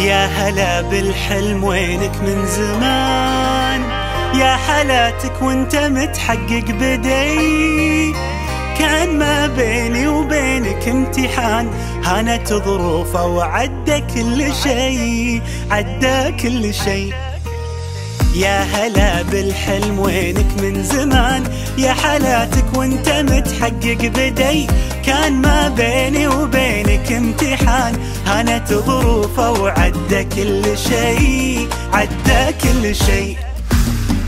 يا هلا بالحلم وينك من زمان، يا حالاتك وانت متحقق بدي. كان ما بيني وبينك امتحان، هانت ظروفه وعدى كل شي، عدى كل شي. يا هلا بالحلم وينك من زمان، يا حالاتك وانت متحقق بدي. كان ما بيني وبينك امتحان، هانت ظروفه وعدى كل شي، عدى كل شي.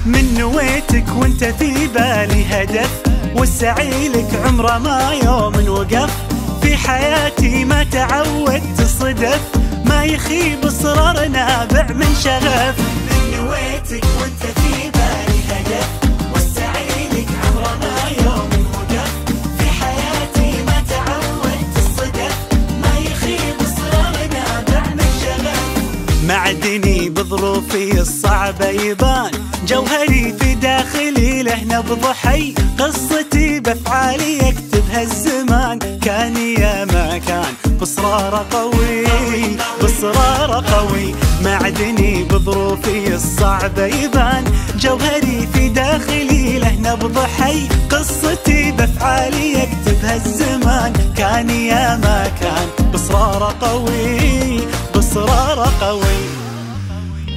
من نويتك وانت في بالي هدف، والسعيلك عمره ما يوم وقف. في حياتي ما تعودت صدف، ما يخيب اصرار نابع من شغف. من نويتك وانت في بالي هدف، والسعيلك عمره ما يوم وقف. في حياتي ما تعودت الصدف، ما يخيب اصرار نابع من شغف. معدني بظروفي الصعبة يبان، جوهري في داخلي له نبض حي. قصتي بافعالي يكتبها الزمان، كان يا ما كان بصرار قوي، بصرار قوي. معدني بظروفي الصعبة يبان، جوهري في داخلي له نبض حي. قصتي بافعالي يكتبها الزمان، كان يا ما كان بصرار قوي، بصرار قوي.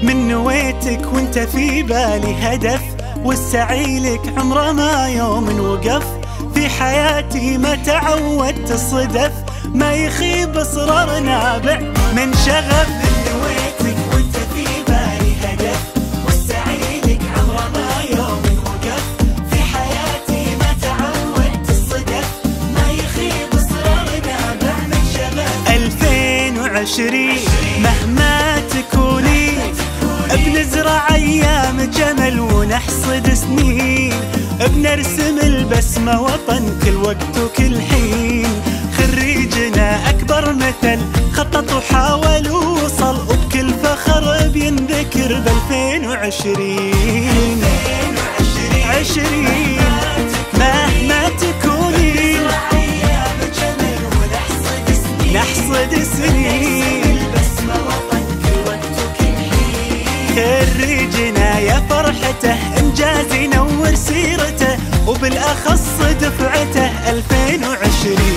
من نويتك وانت في بالي هدف، والسعيلك عمره ما يوم وقف. في حياتي ما تعودت صدف، ما يخيب اصرار نابع من شغف. من نويتك وانت في بالي هدف، والسعيلك عمره ما يوم وقف. في حياتي ما تعودت الصدف، ما يخيب اصرار نابع من شغف. 2020 مهما تكوني، بنزرع ايام جمل ونحصد سنين. بنرسم البسمة وطن كل وقت وكل حين. خريجنا اكبر مثل، خطط وحاول ووصل، وبكل فخر بينذكر ب 2020. 20 مهما تكوني، نحصد سنين. خريجنا يا فرحته، انجاز ينور سيرته، وبالاخص دفعته 2020.